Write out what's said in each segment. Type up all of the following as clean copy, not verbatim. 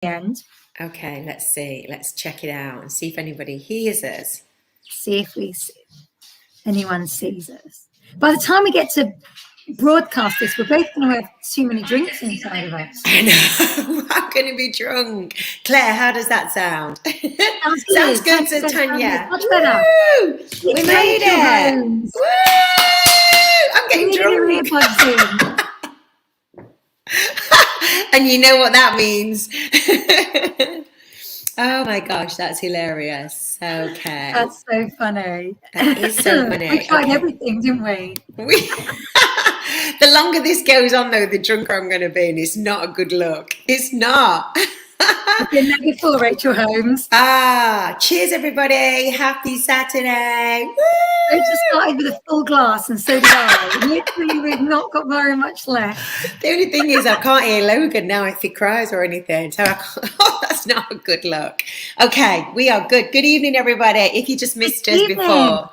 end. Okay, let's see. Let's check it out and see if anybody hears us. See if anyone sees us. By the time we get to broadcast this, we're both going to have too many drinks inside of us. I know. I'm going to be drunk. Claire, how does that sound? Sounds good, so Tanya. Much better. Woo! We made it. Woo! I'm getting drunk. And you know what that means. Oh my gosh, that's hilarious. Okay. That's so funny. That is so funny. We tried everything, didn't we? The longer this goes on, though, the drunker I'm going to be, and it's not a good look. It's not. I've been there before, Rachel Holmes. Cheers, everybody. Happy Saturday. Woo! I just started with a full glass, and so did I. Literally, we've not got very much left. The only thing is I can't hear Logan now if he cries or anything. So that's not a good look. Okay, we are good. Good evening, everybody. If you just missed us before.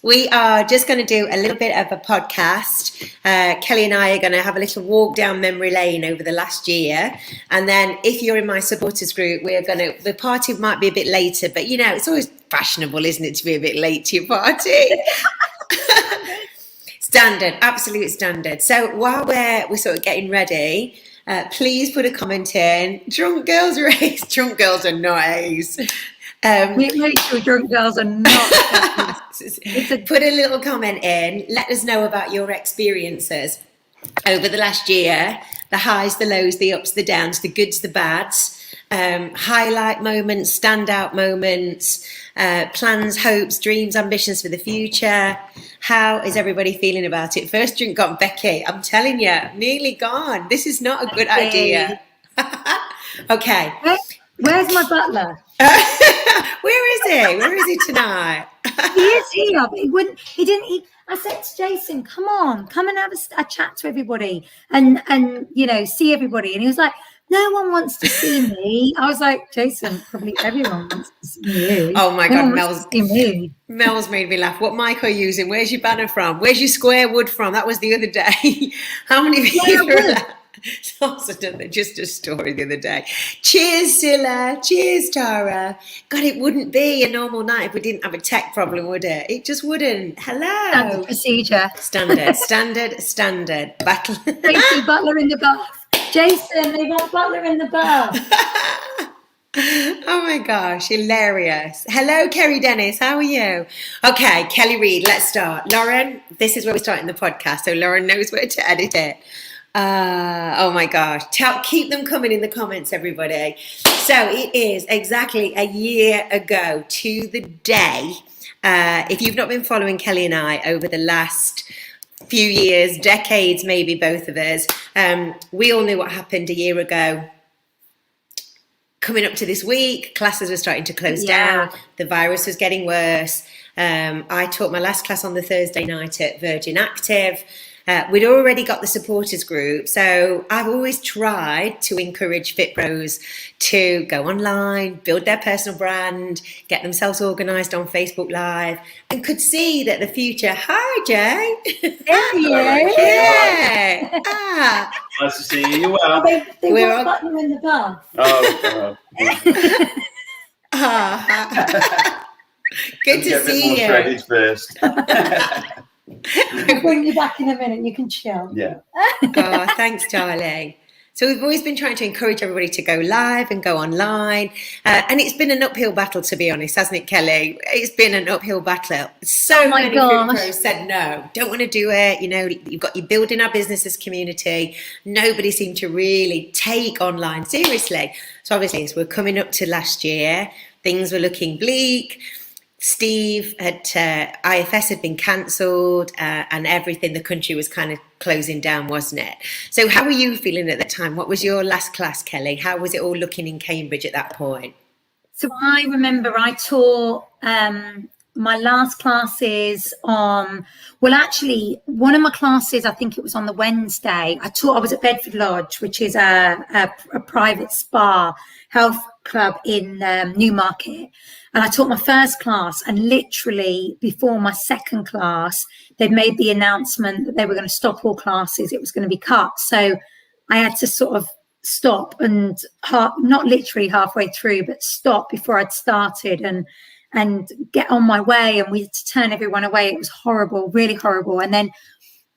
We are just going to do a little bit of a podcast. Kelly and I are going to have a little walk down memory lane over the last year. And then if you're in my supporters group, the party might be a bit later, but you know, it's always fashionable, isn't it, to be a bit late to your party? Standard, absolute standard. So while we're sort of getting ready, please put a comment in. Drunk girls are A's. Drunk girls are not A's. Make sure drunk girls are not. Put a little comment in. Let us know about your experiences over the last year. The highs, the lows, the ups, the downs, the goods, the bads. Highlight moments, standout moments, plans, hopes, dreams, ambitions for the future. How is everybody feeling about it? First drink got Becky. I'm telling you, nearly gone. This is not a good idea. Okay. Where's my butler? Where is he? Where is he tonight? He is here, but he didn't. I said to Jason, come on, come and have a chat to everybody and you know, see everybody. And he was like, no one wants to see me. I was like, Jason, probably everyone wants to see you. Oh my God, Mel's made me laugh. What mic are you using? Where's your banner from? Where's your square wood from? That was the other day. How many people are that? Just a story the other day. Cheers, Silla. Cheers, Tara. God, it wouldn't be a normal night if we didn't have a tech problem, would it? It just wouldn't. Hello. Standard procedure. Standard. Battle. Tracy, butler in the bath. Jason, they want butler in the bath. Oh my gosh, hilarious. Hello, Kerry Dennis. How are you? Okay, Kelly Reid, let's start. Lauren, this is where we're starting the podcast, so Lauren knows where to edit it. Oh my gosh. Keep them coming in the comments, everybody. So it is exactly a year ago to the day. If you've not been following Kelly and I over the last few years, decades, maybe both of us, we all knew what happened a year ago. Coming up to this week, classes were starting to close down. The virus was getting worse. I taught my last class on the Thursday night at Virgin Active. We'd already got the supporters group, so I've always tried to encourage Fit Pros to go online, build their personal brand, get themselves organised on Facebook Live, and could see that the future. Hi, Jay. Yeah. Nice to see you. Well, they want butler in the bath. Good to see you. Shredded first. I'll bring you back in a minute. You can chill. Yeah. Oh, thanks, darling. So we've always been trying to encourage everybody to go live and go online. And it's been an uphill battle, to be honest, hasn't it, Kelly? It's been an uphill battle. So many Fit Pros said no, don't want to do it. You know, you're building our businesses community. Nobody seemed to really take online seriously. So obviously, as we're coming up to last year, things were looking bleak. Steve at IFS had been cancelled and everything, the country was kind of closing down, wasn't it? So how were you feeling at the time? What was your last class, Kelly? How was it all looking in Cambridge at that point? So I remember I taught my last classes on, well, actually, one of my classes, I think it was on the Wednesday, I was at Bedford Lodge, which is a private spa health club in Newmarket. And I taught my first class, and literally before my second class, they'd made the announcement that they were going to stop all classes. It was going to be cut. So I had to sort of stop and not literally halfway through, but stop before I'd started and get on my way, and we had to turn everyone away. It was horrible, really horrible. And then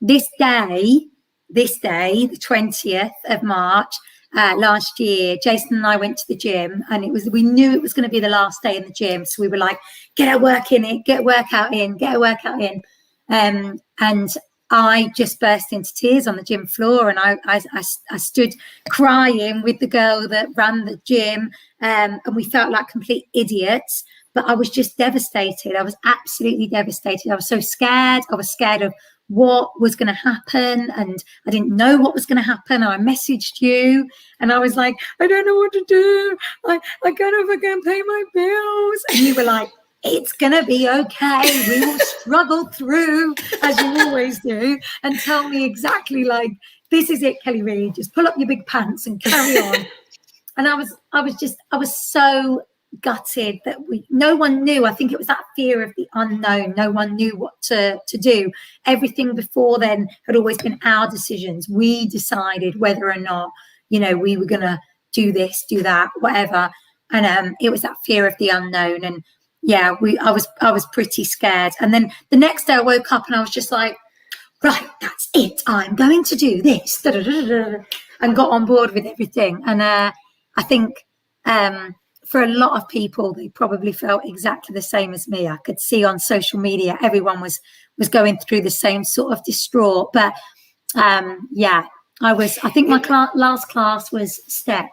this day, the 20th of March last year, Jason and I went to the gym, and we knew it was going to be the last day in the gym. So we were like, get a workout in. And I just burst into tears on the gym floor, and I stood crying with the girl that ran the gym, and we felt like complete idiots. But I was just devastated. I was absolutely devastated. I was so scared. I was scared of what was going to happen, and I didn't know what was going to happen. And I messaged you, and I was like, I don't know what to do. I don't know if I can pay my bills. And you were like, it's going to be okay. We will struggle through, as you always do, and tell me exactly like, this is it, Kelly Reid. Just pull up your big pants and carry on. And I was so gutted that no one knew. I think it was that fear of the unknown. No one knew what to do. Everything before then had always been our decisions. We decided whether or not, we were going to do this, do that, whatever. And it was that fear of the unknown. And yeah, I was pretty scared. And then the next day I woke up and I was just like, right, that's it. I'm going to do this. And got on board with everything. And I think for a lot of people, they probably felt exactly the same as me. I could see on social media, everyone was going through the same sort of distraught. But I think my last class was step.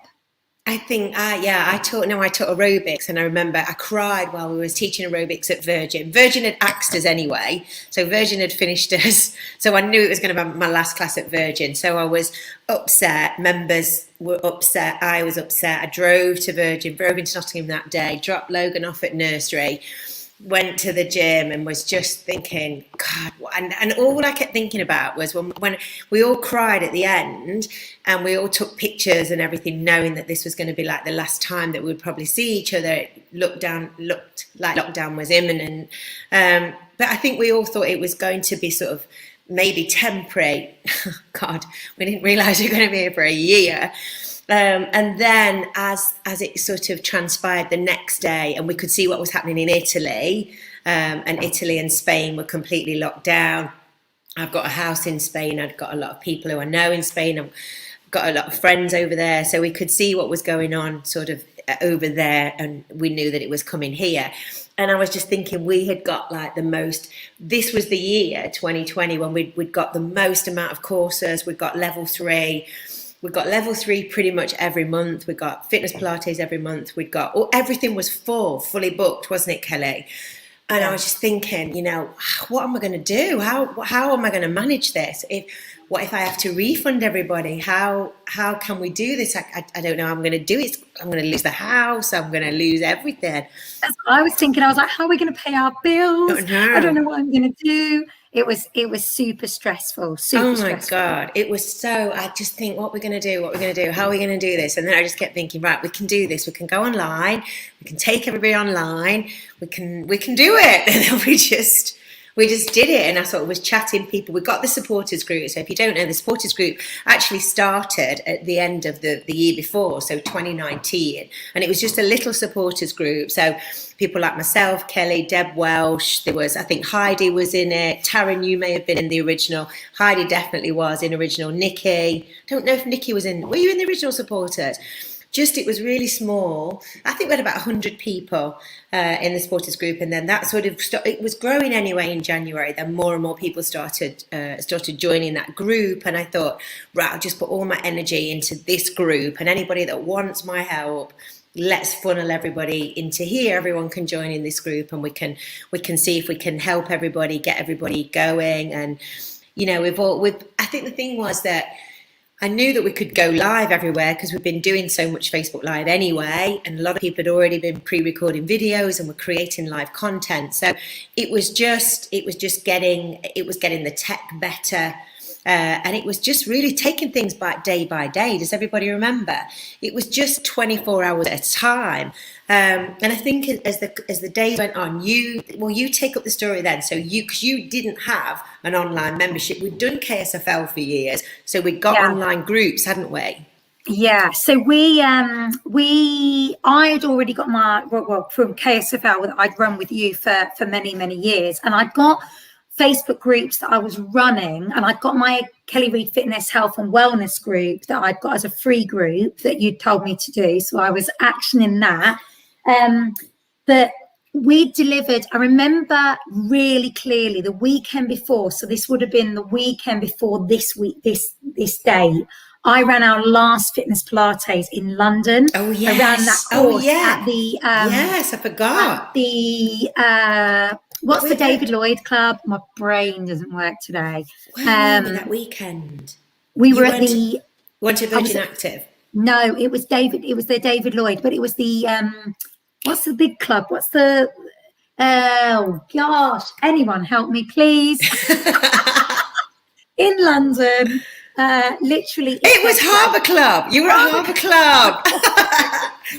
I think, I taught aerobics, and I remember I cried while we was teaching aerobics at Virgin. Virgin had axed us anyway, so Virgin had finished us, so I knew it was going to be my last class at Virgin, so I was upset, members were upset, I was upset. I drove into Nottingham that day, dropped Logan off at nursery, went to the gym and was just thinking, God, and all I kept thinking about was when we all cried at the end and we all took pictures and everything, knowing that this was going to be like the last time that we'd probably see each other. It looked like lockdown was imminent. But I think we all thought it was going to be sort of maybe temporary. God, we didn't realise we were going to be here for a year. And then as it sort of transpired the next day, and we could see what was happening in Italy, and Italy and Spain were completely locked down. I've got a house in Spain. I've got a lot of people who I know in Spain. I've got a lot of friends over there. So we could see what was going on sort of over there, and we knew that it was coming here. And I was just thinking, we had got like this was the year 2020 when we'd got the most amount of courses. We'd got level 3. We got level 3 pretty much every month. We got fitness Pilates every month. Everything was fully booked, wasn't it, Kelly? And I was just thinking, what am I going to do? How am I going to manage this? What if I have to refund everybody? How can we do this? I don't know how I'm going to do it. I'm going to lose the house. I'm going to lose everything. That's what I was thinking. I was like, how are we going to pay our bills? I don't know what I'm going to do. It was super stressful. Oh my God. It was so, I just think, what we're going to do, how are we going to do this? And then I just kept thinking, right, we can do this. We can go online. We can take everybody online. We can do it. And then we just did it. And I sort of was chatting people. We got the supporters group. So if you don't know, the supporters group actually started at the end of the year before, so 2019. And it was just a little supporters group. So people like myself, Kelly, Deb Welsh, there was, I think Heidi was in it. Taryn, you may have been in the original. Heidi definitely was in original. Nikki, I don't know if Nikki was in. Were you in the original supporters? It was really small. I think we had about 100 people in the supporters group, and then that sort of it was growing anyway in January. Then more and more people started joining that group, and I thought, right, I'll just put all my energy into this group, and anybody that wants my help, let's funnel everybody into here. Everyone can join in this group, and we can see if we can help everybody, get everybody going, and I think the thing was that I knew that we could go live everywhere because we've been doing so much Facebook Live anyway, and a lot of people had already been pre-recording videos and were creating live content. So it was getting the tech better, and it was just really taking things day by day. Does everybody remember? It was just 24 hours at a time. And I think as the days went on, you take up the story then. So because you didn't have an online membership, we'd done KSFL for years, so we got online groups, hadn't we? Yeah, so I had already got my from KSFL that I'd run with you for many years, and I'd got Facebook groups that I was running, and I'd got my Kelly Reid Fitness, Health and Wellness group that I'd got as a free group that you'd told me to do. So I was actioning that. But we delivered, I remember really clearly the weekend before. So this would have been the weekend before this week, this day. I ran our last fitness Pilates in London. Oh, yes. I ran that course at the yes, I forgot. at the what's the David Lloyd Club? My brain doesn't work today. Where were we that weekend? We were at the Virgin Active. No, it was the David Lloyd, but it was the what's the big club? What's the oh gosh, anyone help me please. In London. Literally it was Harbour Club. You were at Harbour Club.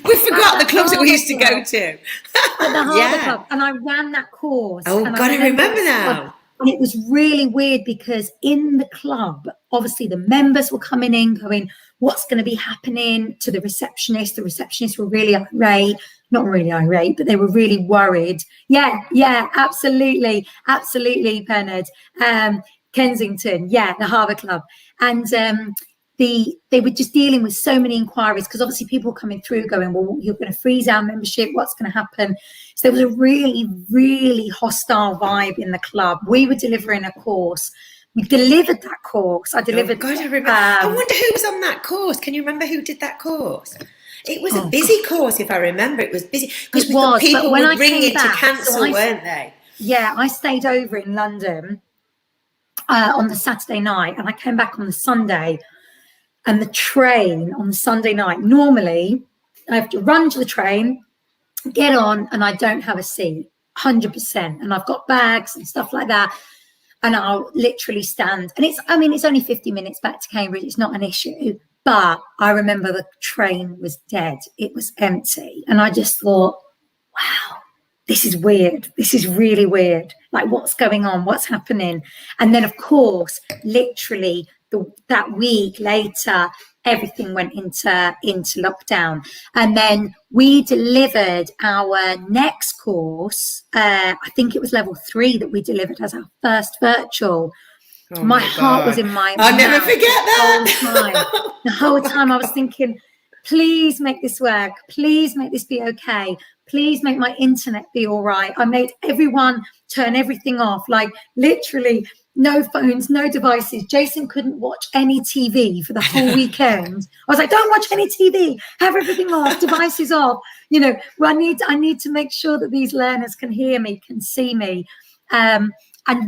We forgot the clubs that we used to go to. At the Harbour Club, and I ran that course. Oh God, I remember now. And it was really weird because in the club, obviously the members were coming in going, what's going to be happening to the receptionist? The receptionists were really irate, not really irate, but they were really worried. Yeah, absolutely, Bernard. Kensington, the Harbour Club. And they were just dealing with so many inquiries because obviously people were coming through going, well, you're going to freeze our membership. What's going to happen? So there was a really, really hostile vibe in the club. We were delivering a course. We delivered that course. I delivered. Oh God, I remember. I wonder who was on that course. Can you remember who did that course? It was a busy course, if I remember. It was busy because people were ringing to cancel, weren't they? Yeah, I stayed over in London on the Saturday night, and I came back on the Sunday. And the train on the Sunday night, normally I have to run to the train, get on, and I don't have a seat, 100%. And I've got bags and stuff like that. And I'll literally stand. And it's only 50 minutes back to Cambridge. It's not an issue. But I remember the train was dead. It was empty. And I just thought, wow, this is weird. This is really weird. Like, what's going on? What's happening? And then, of course, literally that week later, everything went into lockdown. And then we delivered our next course. I think it was level 3 that we delivered as our first virtual. Oh my heart was in my I'll never forget that. The whole time I was thinking, please make this work. Please make this be okay. Please make my internet be all right. I made everyone turn everything off, like literally no phones, no devices. Jason couldn't watch any TV for the whole weekend. I was like, don't watch any TV, have everything off, devices off. Well, I need to make sure that these learners can hear me, can see me. And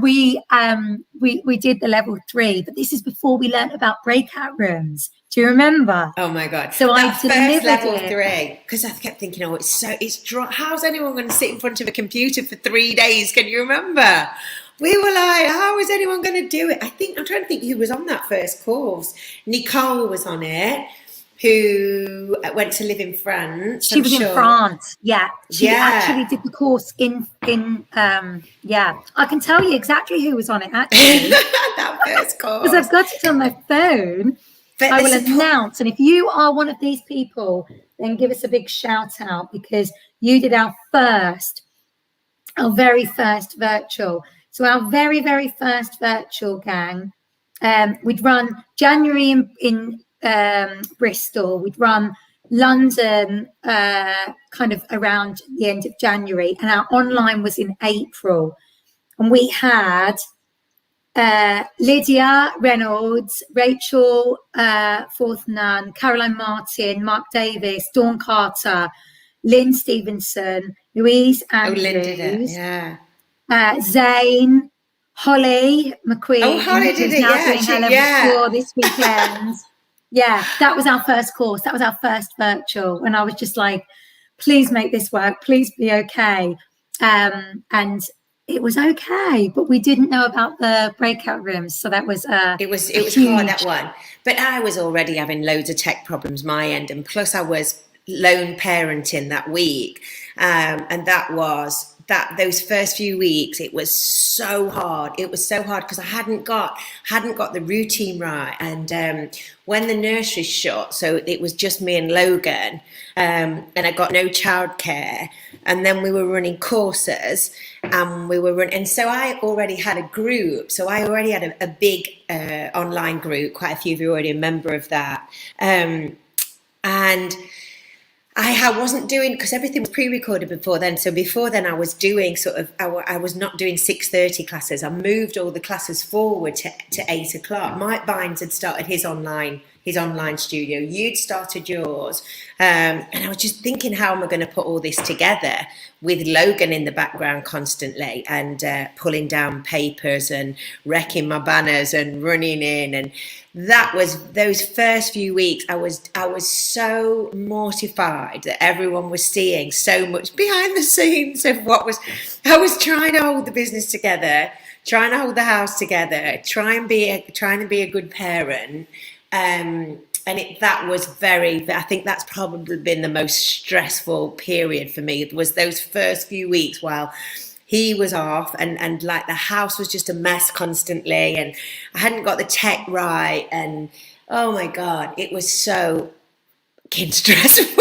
we did the level 3, but this is before we learned about breakout rooms. Do you remember? Oh my God! So that first level 3, because I kept thinking, it's dry. How's anyone going to sit in front of a computer for 3 days? Can you remember? We were like, how is anyone going to do it? I'm trying to think who was on that first course. Nicole was on it, who went to live in France. She was in France. Yeah. She actually did the course in I can tell you exactly who was on it, actually. That first course. Because I've got it on my phone. But I will announce. And if you are one of these people, then give us a big shout out, because you did our very first virtual. So our very, very first virtual, gang, we'd run January in Bristol. We'd run London kind of around the end of January. And our online was in April. And we had Lydia Reynolds, Rachel Forthnan, Caroline Martin, Mark Davis, Dawn Carter, Lynn Stevenson, Louise Andrews. Lynn did it, yeah. Zane, Holly McQueen. Oh, Holly did it, yeah. This weekend. Yeah, that was our first course. That was our first virtual. And I was just like, please make this work. Please be okay. And it was okay, but we didn't know about the breakout rooms. So that was it was huge. hard, that one. But I was already having loads of tech problems my end. And plus I was lone parenting that week. And that was those first few weeks, it was so hard. It was so hard because I hadn't got the routine right. And when the nursery shut, so it was just me and Logan, and I got no childcare. And then we were running courses, and and so I already had a group. So I already had a big online group. Quite a few of you are already a member of that. And I wasn't doing, because everything was pre-recorded before then. So before then I was doing I was not doing 6:30 classes. I moved all the classes forward to 8 o'clock. Mike Bynes had started his online studio. You'd started yours. And I was just thinking, how am I going to put all this together with Logan in the background constantly, and pulling down papers and wrecking my banners and running in. And that was those first few weeks. I was so mortified that everyone was seeing so much behind the scenes of I was trying to hold the business together, trying to hold the house together, trying to be a good parent. I think that's probably been the most stressful period for me, was those first few weeks while he was off, and like the house was just a mess constantly, and I hadn't got the tech right, and oh my God, it was so stressful.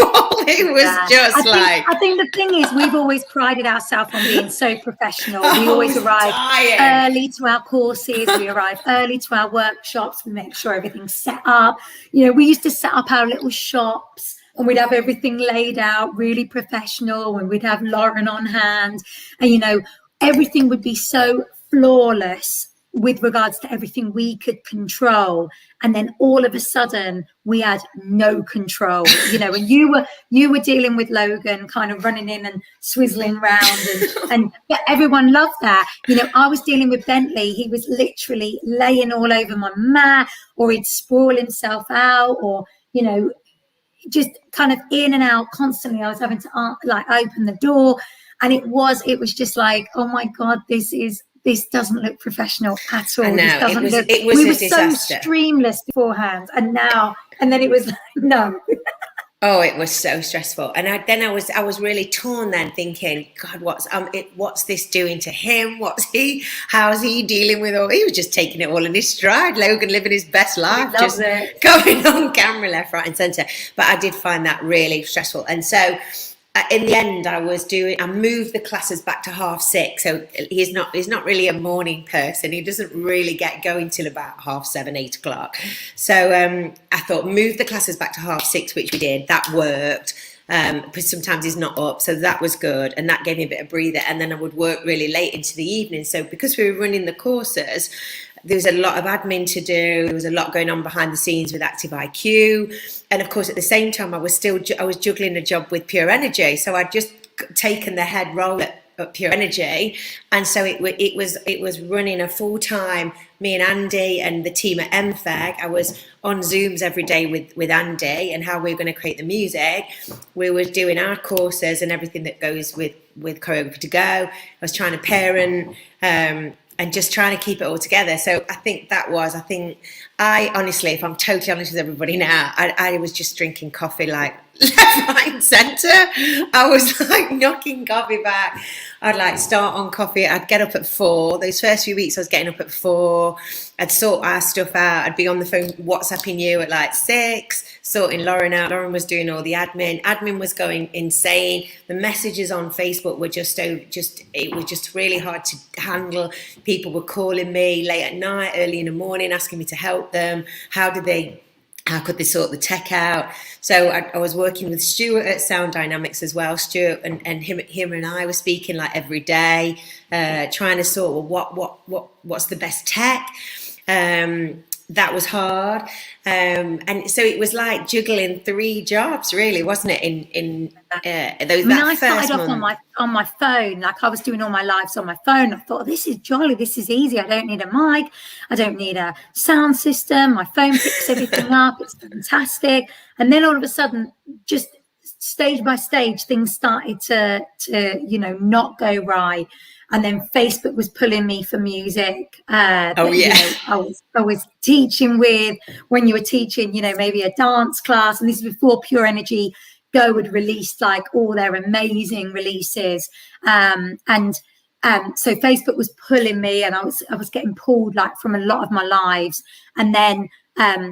It was I think the thing is, we've always prided ourselves on being so professional. We always arrive early to our courses. We arrive early to our workshops. We make sure everything's set up. You know, we used to set up our little shops, and we'd have everything laid out really professional, and we'd have Lauren on hand, and, you know, everything would be so flawless with regards to everything we could control. And then all of a sudden we had no control, you know, and you were dealing with Logan kind of running in and swizzling around, and but everyone loved that. You know, I was dealing with Bentley. He was literally laying all over my mat, or he'd sprawl himself out, or, you know, just kind of in and out constantly. I was having to like open the door, and it was just like, oh my God, this doesn't look professional at all. It was we were a disaster. So streamless beforehand, and then it was like, no. Oh, it was so stressful. And I was really torn then, thinking, God, what's this doing to him? How's he dealing with all? He was just taking it all in his stride. Logan living his best life, just going on camera left, right and centre. But I did find that really stressful. And so in the end, I moved the classes back to 6:30. So he's not really a morning person. He doesn't really get going till about 7:30, 8 o'clock. So I thought, move the classes back to 6:30, which we did. That worked. But sometimes he's not up, so that was good, and that gave me a bit of breather. And then I would work really late into the evening. So because we were running the courses, there was a lot of admin to do. There was a lot going on behind the scenes with Active IQ. And of course, at the same time, I was juggling a job with Pure Energy. So I'd just taken the head role at Pure Energy. And so it was running a full-time, me and Andy and the team at MFEG. I was on Zooms every day with Andy, and how we were going to create the music. We were doing our courses and everything that goes with Choreography to Go. I was trying to parent, and just trying to keep it all together. So I honestly, if I'm totally honest with everybody now, I was just drinking coffee like left, right and centre. I was like knocking coffee back. I'd like start on coffee. I'd get up at 4. Those first few weeks I was getting up at 4. I'd sort our stuff out. I'd be on the phone WhatsApping you at like 6, sorting Lauren out. Lauren was doing all the admin. Admin was going insane. The messages on Facebook were it was just really hard to handle. People were calling me late at night, early in the morning, asking me to help them. How could they sort the tech out? So I was working with Stuart at Sound Dynamics as well. Stuart and him and I were speaking like every day, trying to sort what's the best tech. That was hard, and so it was like juggling 3 jobs, really, wasn't it? I started off on my phone, like I was doing all my lives on my phone. I thought, this is jolly, this is easy. I don't need a mic, I don't need a sound system. My phone picks everything up. It's fantastic. And then all of a sudden, just stage by stage, things started to not go right. And then Facebook was pulling me for music. I was teaching with, when you were teaching, maybe a dance class, and this is before Pure Energy Go had released like all their amazing releases, so Facebook was pulling me, and I was getting pulled like from a lot of my lives. And then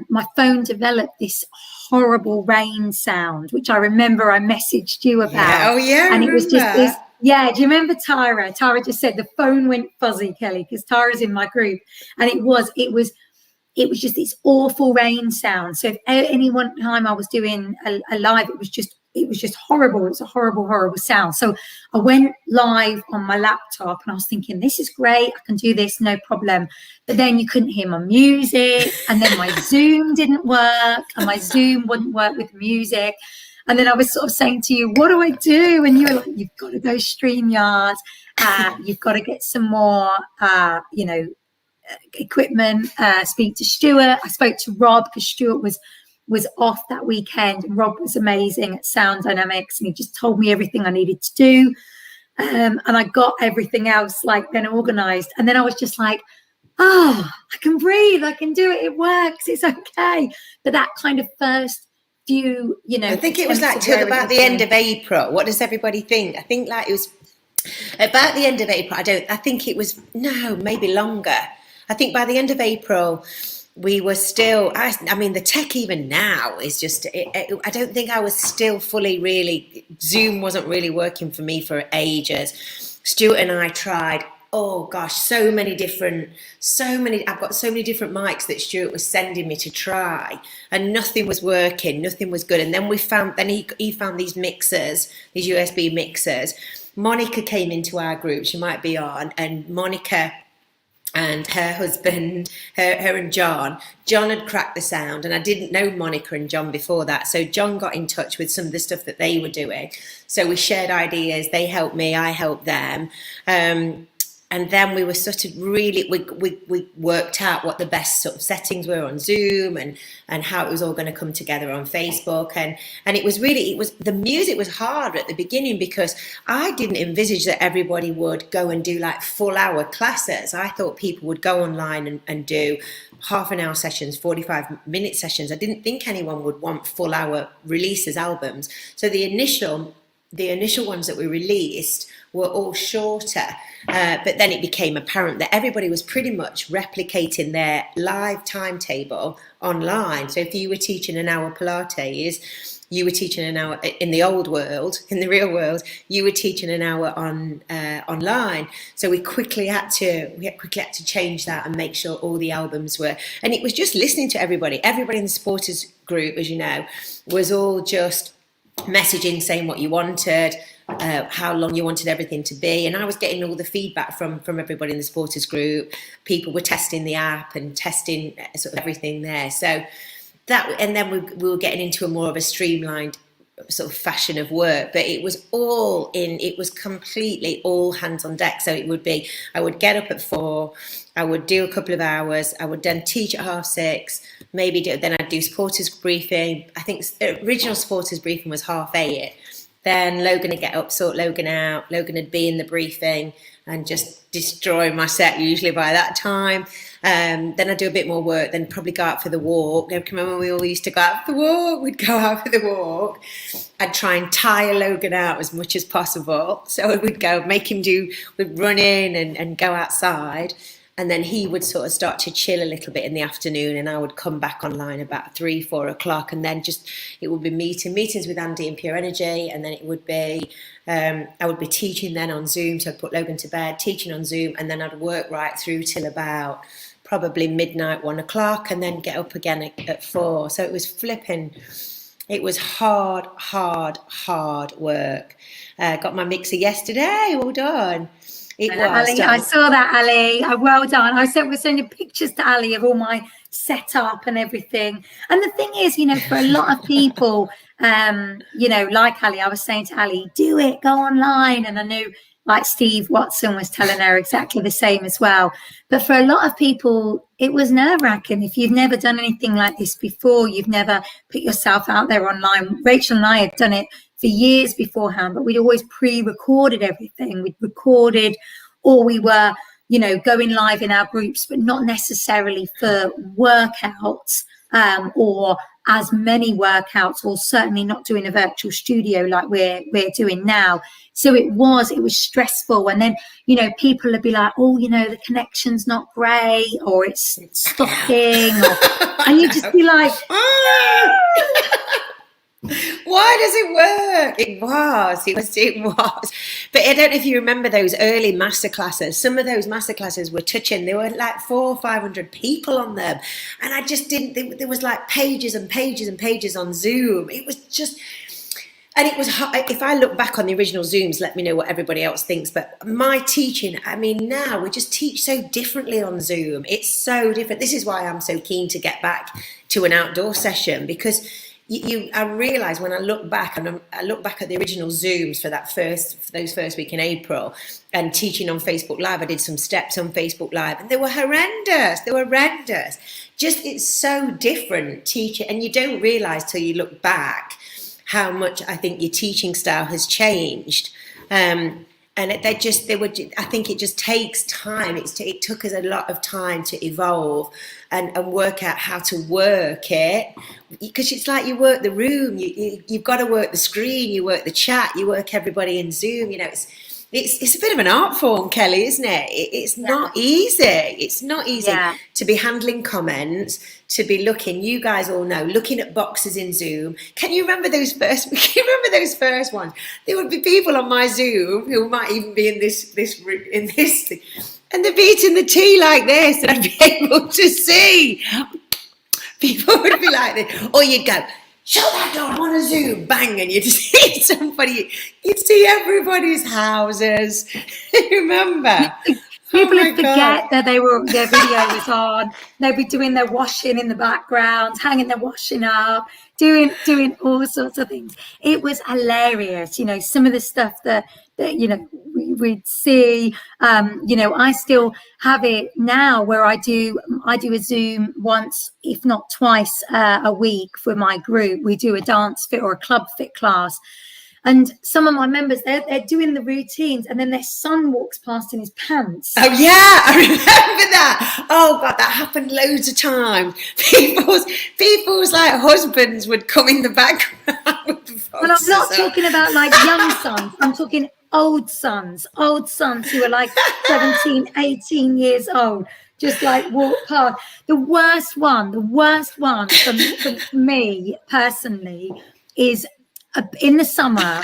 my phone developed this horrible rain sound, which I remember I messaged you about. Yeah. Oh yeah, and I it was just remember. this. Yeah, do you remember Tyra? Tyra just said the phone went fuzzy, Kelly, because Tyra's in my group, and it was just this awful rain sound. So if any one time I was doing a live, it was just horrible. It was a horrible sound. So I went live on my laptop, and I was thinking, this is great, I can do this, no problem. But then you couldn't hear my music, and then my Zoom didn't work, and my Zoom wouldn't work with music. And then I was sort of saying to you, what do I do? And you were like, you've got to go StreamYard. You've got to get some more, equipment. Speak to Stuart. I spoke to Rob because Stuart was off that weekend. Rob was amazing at Sound Dynamics, and he just told me everything I needed to do. And I got everything else like then organized. And then I was just like, oh, I can breathe. I can do it. It works. It's okay. But that kind of first few, I think it was like till about the end of April. What does everybody think? I think like it was about the end of April. I think it was, no, maybe longer. I think by the end of April, we were still, I mean, the tech even now is just, I don't think I was still fully really, Zoom wasn't really working for me for ages. Stuart and I tried, oh gosh, so many, I've got so many different mics that Stuart was sending me to try, and nothing was working, nothing was good. And then he found these mixers, these USB mixers. Monica came into our group, she might be on, and Monica and her husband, her and John had cracked the sound, and I didn't know Monica and John before that. So John got in touch with some of the stuff that they were doing. So we shared ideas, they helped me, I helped them. And then we were sort of really, we worked out what the best sort of settings were on Zoom, and how it was all going to come together on Facebook. And the music was hard at the beginning, because I didn't envisage that everybody would go and do like full hour classes. I thought people would go online and do half an hour sessions, 45-minute sessions. I didn't think anyone would want full hour releases, albums. So the initial ones that we released were all shorter, but then it became apparent that everybody was pretty much replicating their live timetable online. So if you were teaching an hour Pilates, you were teaching an hour in the old world, in the real world, you were teaching an hour online. So we quickly had to change that and make sure all the albums were, and it was just listening to everybody in the supporters group, as you know, was all just messaging, saying what you wanted, how long you wanted everything to be. And I was getting all the feedback from everybody in the supporters group. People were testing the app and testing sort of everything there. So that, and then we were getting into a more of a streamlined sort of fashion of work, but it was completely all hands on deck. So it would be, I would get up at 4, I would do a couple of hours, I would then teach at 6:30, then I'd do supporters briefing. I think original supporters briefing was 8:30. Then Logan would get up, sort Logan out. Logan would be in the briefing and just destroy my set usually by that time. Then I'd do a bit more work, then probably go out for the walk. I can remember we all used to go out for the walk. We'd go out for the walk. I'd try and tire Logan out as much as possible. So we'd go, we'd run in and go outside. And then he would sort of start to chill a little bit in the afternoon, and I would come back online about 3-4 o'clock, and then it would be meetings with Andy and Pure Energy, and then it would be I would be teaching then on Zoom. So I'd put Logan to bed, teaching on Zoom, and then I'd work right through till about probably midnight, 1 o'clock, and then get up again at 4. So it was flipping. It was hard work. Got my mixer yesterday, all done. It was. Ali, I saw that, Ali. Well done. We're sending pictures to Ali of all my setup and everything. And the thing is, for a lot of people, like Ali, I was saying to Ali, do it, go online. And I knew, like Steve Watson was telling her exactly the same as well. But for a lot of people, it was nerve-wracking. If you've never done anything like this before, you've never put yourself out there online. Rachel and I had done it for years beforehand, but we'd always pre-recorded everything. We'd recorded, or we were, going live in our groups, but not necessarily for workouts. or as many workouts, or certainly not doing a virtual studio like we're doing now. So it was stressful. And then, you know, people would be like, oh, you know, the connection's not great, or it's stopping, and you just be like, why does it work? It was. But I don't know if you remember those early masterclasses. Some of those masterclasses were touching. There were like 400 or 500 people on them. And I just didn't, there was like pages and pages and pages on Zoom. It was just, and it was, if I look back on the original Zooms, let me know what everybody else thinks. But my teaching, I mean, now we just teach so differently on Zoom. It's so different. This is why I'm so keen to get back to an outdoor session, because I realise when I look back, and I look back at the original Zooms for those first week in April, and teaching on Facebook Live. I did some steps on Facebook Live, and they were horrendous. Just, it's so different teaching, and you don't realise till you look back how much I think your teaching style has changed. And I think it just takes time. It took us a lot of time to evolve and work out how to work it, because it's like you work the room, you've got to work the screen, you work the chat, you work everybody in Zoom. You know, it's a bit of an art form, Kelly, isn't it? It's not easy. It's not easy to be handling comments, to be looking. You guys all know, looking at boxes in Zoom. Can you remember those first? Can you remember those first ones? There would be people on my Zoom who might even be in this thing, and they'd be eating the tea like this, and I'd be able to see. People would be like this, or you'd go, shut that door, I'm on a Zoom, bang, and you'd see somebody, you'd see everybody's houses. Remember? People would forget that their video was on. They'd be doing their washing in the background, hanging their washing up, doing all sorts of things. It was hilarious, you know, some of the stuff that you know we'd see. You know, I still have it now where I do a Zoom once, if not twice, a week for my group. We do a dance fit or a club fit class. And some of my members, they're doing the routines, and then their son walks past in his pants. Oh, yeah, I remember that. Oh, God, that happened loads of times. People's like husbands would come in the background with the But I'm not talking about like young sons. I'm talking old sons who are like 17, 18 years old, just like walk past. The worst one for me personally is in the summer,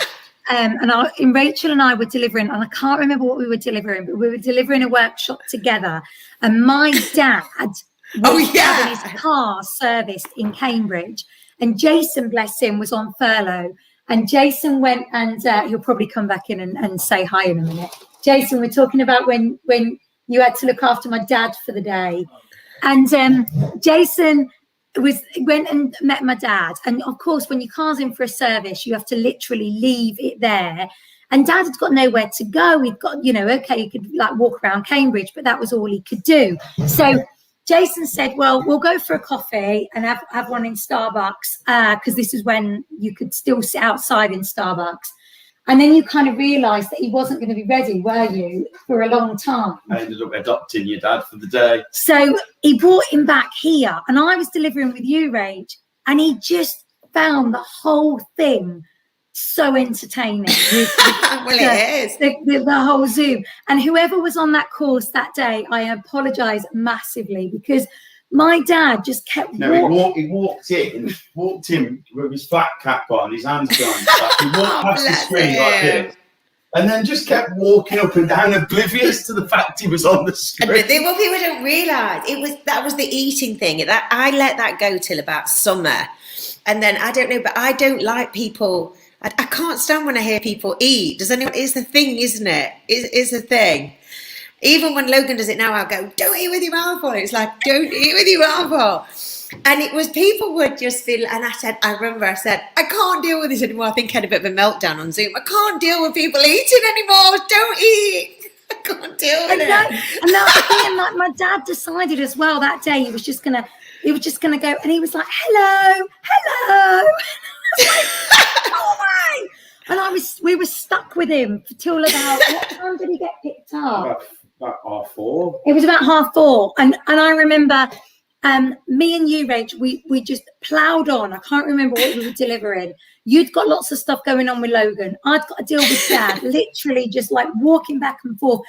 and Rachel and I were delivering, and I can't remember what we were delivering, but we were delivering a workshop together, and my dad was having his car serviced in Cambridge, and Jason, bless him, was on furlough, and Jason went, and he'll probably come back in and say hi in a minute. Jason, we're talking about when you had to look after my dad for the day, and Jason went and met my dad, and of course when your car's in for a service you have to literally leave it there, and Dad had got nowhere to go. He'd got, you know, okay, he could like walk around Cambridge, but that was all he could do. So Jason said, well, we'll go for a coffee and have one in Starbucks, because this is when you could still sit outside in Starbucks. And then you kind of realised that he wasn't going to be ready, were you, for a long time? I ended up adopting your dad for the day. So he brought him back here, and I was delivering with you, Rach, and he just found the whole thing so entertaining. Well, it is. The whole Zoom. And whoever was on that course that day, I apologise massively, because my dad just kept walking. He walked in with his flat cap on, his hands behind his back. He walked past the screen like this, and then just kept walking up and down, oblivious to the fact he was on the screen. But people don't realise that was the eating thing. That I let that go till about summer, and then I don't know. But I don't like people. I can't stand when I hear people eat. Does anyone? It's the thing, isn't it? It's the thing. Even when Logan does it now, I'll go, don't eat with your mouth full. It's like, don't eat with your mouth full. And it was, people would just feel, and I remember I said, I can't deal with this anymore. I think I had a bit of a meltdown on Zoom. I can't deal with people eating anymore. Don't eat. I can't deal with it. And that's the thing, and like my dad decided as well that day he was just gonna go, and he was like, hello. Oh my! And we were stuck with him till about, what time did he get picked up? About 4:30. It was about 4:30, and I remember Me and you, Rach, we just ploughed on. I can't remember what we were delivering. You'd got lots of stuff going on with Logan. I'd got to deal with Dad, literally just like walking back and forth.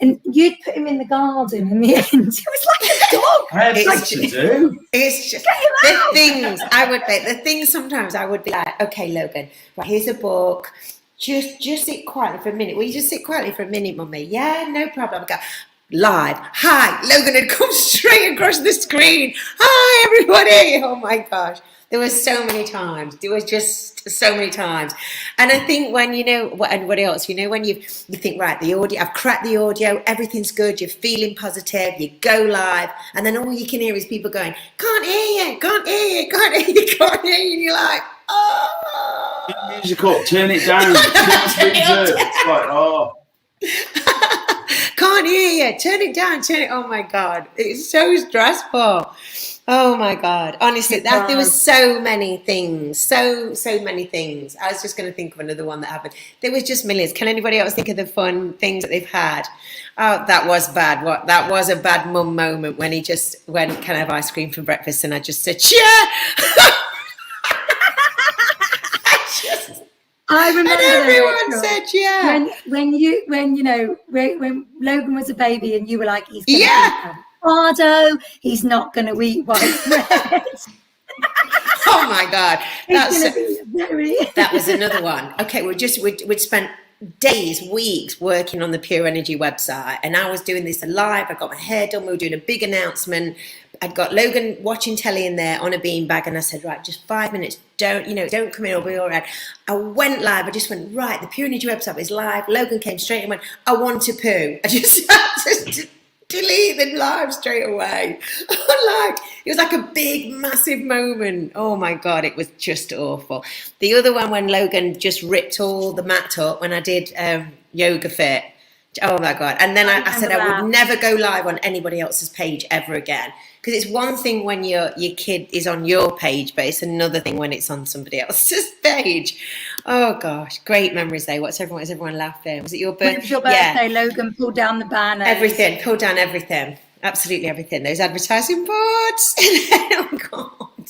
And you'd put him in the garden in the end. It was like a dog. I had It's things to do. It's just the things sometimes I would be like, okay, Logan, right, here's a book. Just sit quietly for a minute. Will you just sit quietly for a minute, Mummy? Yeah, no problem. I go, live. Hi, Logan had come straight across the screen. Hi, everybody. Oh my gosh. There were so many times. There was just so many times. And I think when, and what else, when you think, right, the audio, I've cracked the audio, everything's good, you're feeling positive, you go live, and then all you can hear is people going, can't hear you, can't hear you, can't hear you, can't hear you. And you're like, oh. Music up, turn it down. It's like, oh. Can't hear you, turn it down, oh my God. It's so stressful. Oh my God. Honestly, there was so many things. So many things. I was just going to think of another one that happened. There was just millions. Can anybody else think of the fun things that they've had? Oh, that was bad. That was a bad mum moment when he just went, can I have ice cream for breakfast? And I just said, yeah. I remember and everyone said, yeah. When Logan was a baby and you were like, he's going to eat avocado, he's not going to eat white bread. Oh my God. That was Very... another one. Okay, we'd spent days, weeks working on the Pure Energy website, and I was doing this live. I got my hair done. We were doing a big announcement. I'd got Logan watching telly in there on a beanbag, and I said, right, just 5 minutes. Don't come in, it'll be all right. I went live. I just went, right, the Pure Energy website is live. Logan came straight and went, I want to poo. I just had to delete the live straight away. It was like a big, massive moment. Oh my God, it was just awful. The other one when Logan just ripped all the mat up when I did Yoga Fit. Oh my God. And then I said I would never go live on anybody else's page ever again. Because it's one thing when your kid is on your page, but it's another thing when it's on somebody else's page. Oh gosh, great memories though. What's everyone laughing? Was it your birthday? It was your birthday, yeah. Logan pulled down the banner. Everything, pulled down everything. Absolutely everything. Those advertising boards. Oh God.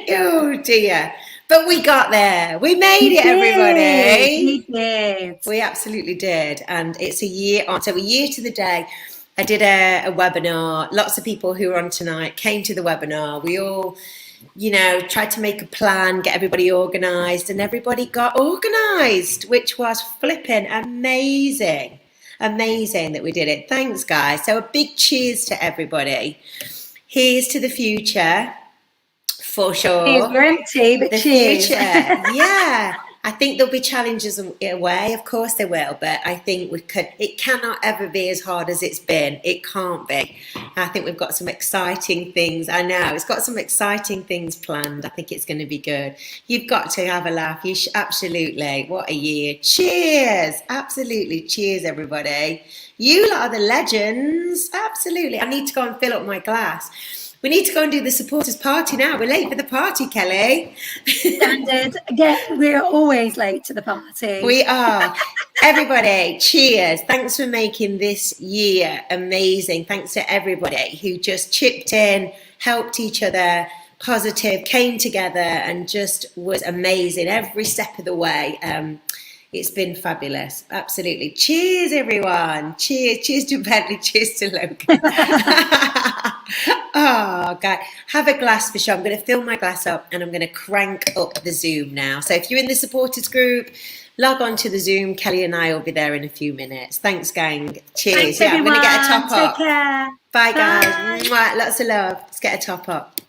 Oh dear. But we got there. We made it, everybody. We did. We absolutely did. And it's a year on. So a year to the day. I did a webinar. Lots of people who were on tonight came to the webinar. We all, tried to make a plan, get everybody organised, and everybody got organised, which was flipping amazing. Amazing that we did it. Thanks, guys. So a big cheers to everybody. Here's to the future, for sure. We're empty, but the cheers. Future. Yeah. I think there'll be challenges in a way, of course there will, but I think it cannot ever be as hard as it's been. It can't be. I think we've got some exciting things. I know, it's got some exciting things planned. I think it's going to be good. You've got to have a laugh. Absolutely. What a year. Cheers. Absolutely. Cheers, everybody. You lot are the legends. Absolutely. I need to go and fill up my glass. We need to go and do the supporters party now. We're late for the party, Kelly. Standard. We're always late to the party. We are. Everybody, cheers. Thanks for making this year amazing. Thanks to everybody who just chipped in, helped each other, positive, came together and just was amazing every step of the way. It's been fabulous. Absolutely. Cheers, everyone. Cheers. Cheers to Bentley. Cheers to Logan. Oh, God. Have a glass for sure. I'm going to fill my glass up and I'm going to crank up the Zoom now. So if you're in the supporters group, log on to the Zoom. Kelly and I will be there in a few minutes. Thanks, gang. Cheers. Thanks, everyone. I'm going to get a top up. Take care. Bye, guys. Mwah. Lots of love. Let's get a top up.